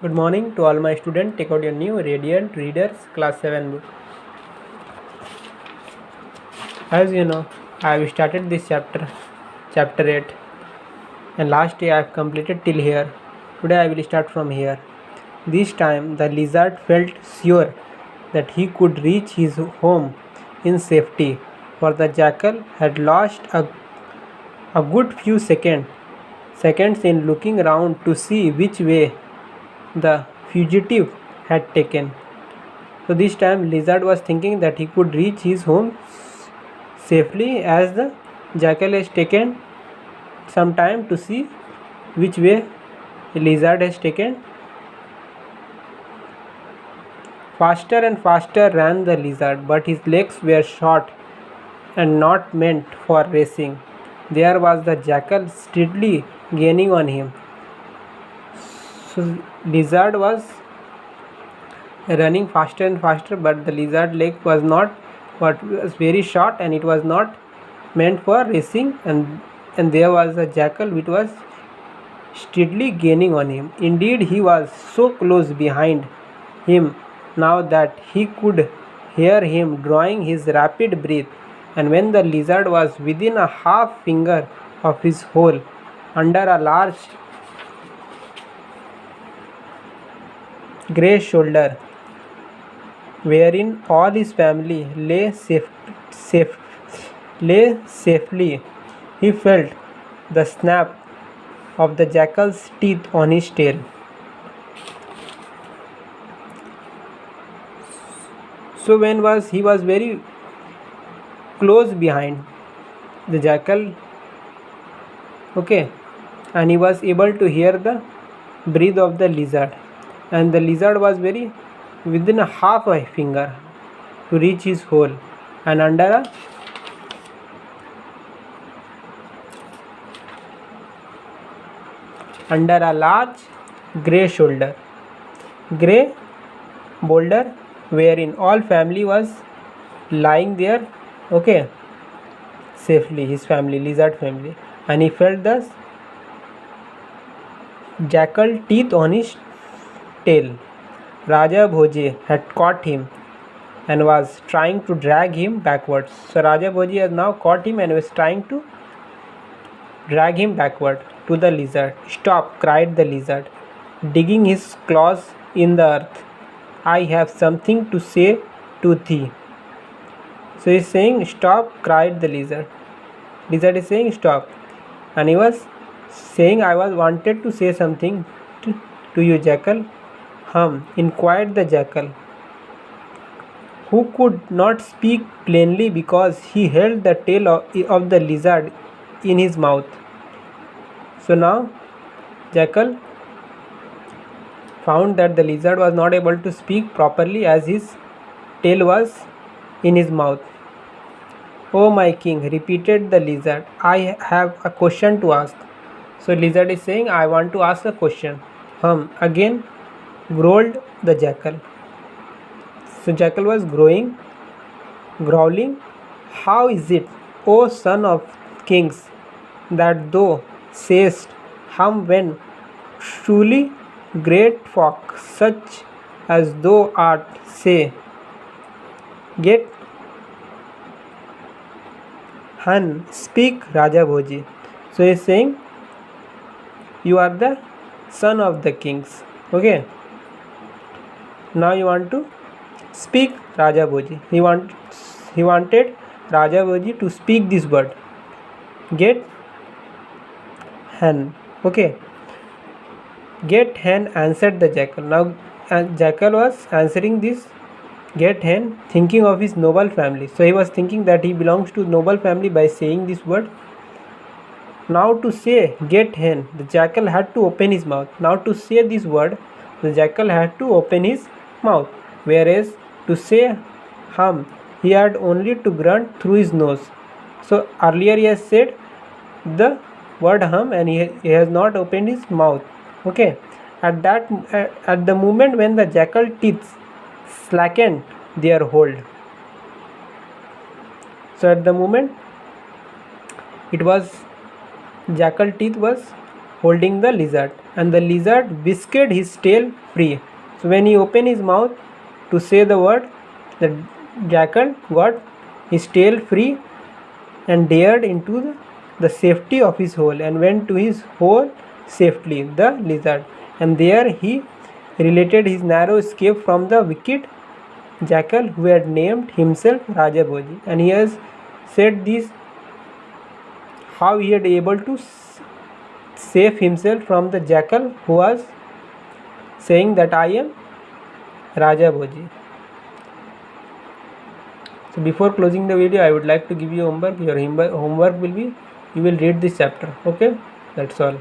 Good morning to all my students. Take out your new Radiant Readers Class 7 book. As you know, I have started this chapter 8, and last day I have completed till here. Today I will start from here. This time the lizard felt sure that he could reach his home in safety, for the jackal had lost a good few seconds in looking round to see which way the fugitive had taken. So this time lizard was thinking that he could reach his home safely, as the jackal has taken some time to see which way the lizard has taken. Faster and faster ran the lizard, but his legs were short and not meant for racing. There was the jackal steadily gaining on him. So lizard was running faster and faster, but the lizard leg was very short, and it was not meant for racing, and there was a jackal which was steadily gaining on him. Indeed, he was so close behind him now that he could hear him drawing his rapid breath, and when the lizard was within a half finger of his hole under a large grey shoulder, wherein all his family lay safely, he felt the snap of the jackal's teeth on his tail. So when he was very close behind the jackal, and he was able to hear the breath of the lizard, and the lizard was very within a half a finger to reach his hole, and under a large grey boulder, wherein all family was lying there, safely, his family, lizard family, and he felt the jackal teeth on his tail. Raja Bhoji had caught him and was trying to drag him backwards. So Raja Bhoji has now caught him and was trying to drag him backward to the lizard. "Stop!" cried the lizard, digging his claws in the earth. "I have something to say to thee." So he is saying, "Stop!" cried the lizard. Lizard is saying, "Stop." And he was saying, "I wanted to say something to you, jackal." Inquired the jackal, who could not speak plainly because he held the tail of the lizard in his mouth. So now jackal found that the lizard was not able to speak properly as his tail was in his mouth. "Oh my king," repeated the lizard, "I have a question to ask." So lizard is saying, "I want to ask a question." Again growled the jackal. So jackal was growling, "How is it, O son of kings, that thou sayest when truly great folk such as thou art say, get speak, Raja Bhoji." So he is saying, you are the son of the kings, now you want to speak, Raja Bhoji. He wanted Raja Bhoji to speak this word, get hen. Get hen, answered the jackal. Now jackal was answering this get hen, thinking of his noble family. So he was thinking that he belongs to noble family by saying this word. Now to say get hen, the jackal had to open his mouth. Now to say this word, the jackal had to open his mouth, whereas to say he had only to grunt through his nose. So earlier he has said the word and he has not opened his mouth. At the moment when the jackal teeth slackened their hold, so at the moment it was jackal teeth was holding the lizard, and the lizard whisked his tail free. So when he opened his mouth to say the word, the jackal got his tail free and dared into the safety of his hole, and went to his hole safely, the lizard, and there he related his narrow escape from the wicked jackal who had named himself Raja Bhoji. And he has said this, how he had able to save himself from the jackal who was saying that I am Raja Bhoji. So before closing the video, I would like to give you homework. Your homework will be, you will read this chapter. Okay, that's all.